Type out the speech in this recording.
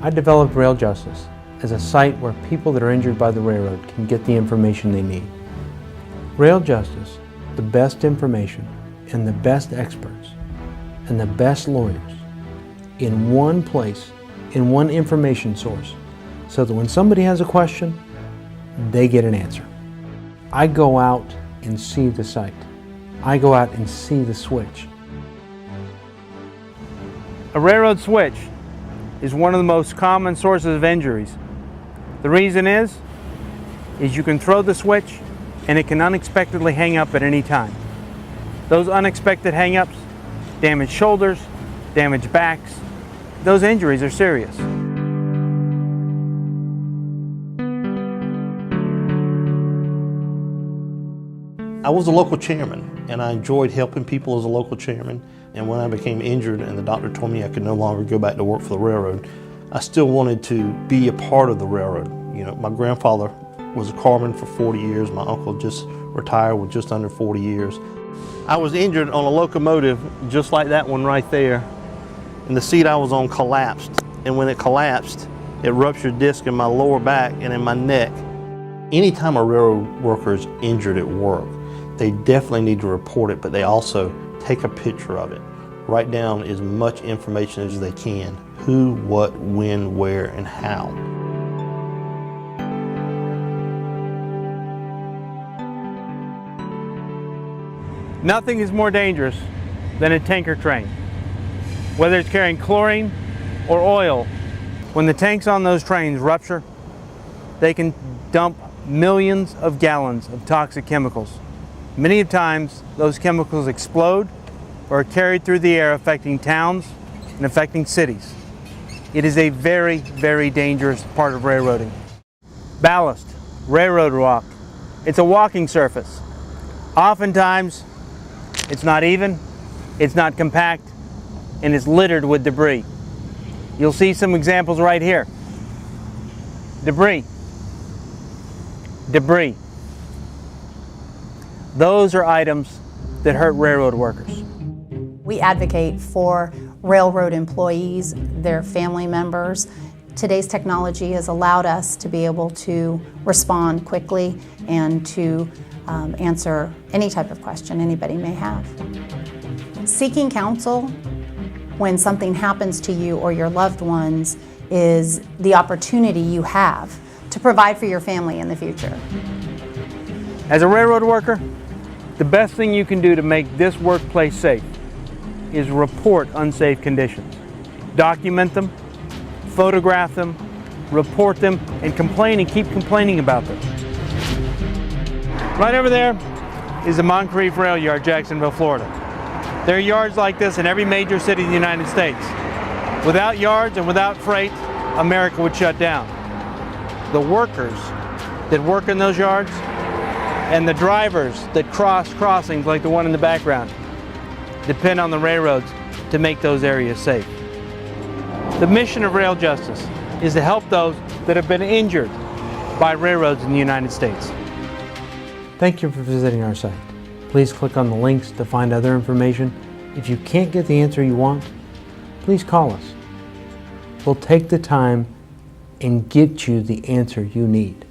I developed Rail Justice as a site where people that are injured by the railroad can get the information they need. Rail Justice, the best information and the best experts and the best lawyers in one place, in one information source, so that when somebody has a question, they get an answer. I go out and see the site. I go out and see the switch. A railroad switch is one of the most common sources of injuries. The reason is you can throw the switch and it can unexpectedly hang up at any time. Those unexpected hang-ups damage shoulders, damage backs. Those injuries are serious. I was a local chairman and I enjoyed helping people as a local chairman. And when I became injured and the doctor told me I could no longer go back to work for the railroad, I still wanted to be a part of the railroad. You know, my grandfather was a carman for 40 years. My uncle just retired with just under 40 years. I was injured on a locomotive just like that one right there. And the seat I was on collapsed. And when it collapsed, it ruptured disc in my lower back and in my neck. Anytime a railroad worker is injured at work, they definitely need to report it, but they also take a picture of it. Write down as much information as they can. Who, what, when, where, and how. Nothing is more dangerous than a tanker train. Whether it's carrying chlorine or oil, when the tanks on those trains rupture, they can dump millions of gallons of toxic chemicals. Many times, those chemicals explode or are carried through the air, affecting towns and affecting cities. It is a very, very dangerous part of railroading. Ballast, railroad walk. It's a walking surface. Oftentimes, it's not even, it's not compact, and it's littered with debris. You'll see some examples right here. Debris. Debris. Those are items that hurt railroad workers. We advocate for railroad employees, their family members. Today's technology has allowed us to be able to respond quickly and to answer any type of question anybody may have. Seeking counsel when something happens to you or your loved ones is the opportunity you have to provide for your family in the future. As a railroad worker, the best thing you can do to make this workplace safe is report unsafe conditions. Document them, photograph them, report them, and complain and keep complaining about them. Right over there is the Moncrief Rail Yard, Jacksonville, Florida. There are yards like this in every major city in the United States. Without yards and without freight, America would shut down. The workers that work in those yards and the drivers that cross crossings like the one in the background depend on the railroads to make those areas safe. The mission of Rail Justice is to help those that have been injured by railroads in the United States. Thank you for visiting our site. Please click on the links to find other information. If you can't get the answer you want, please call us. We'll take the time and get you the answer you need.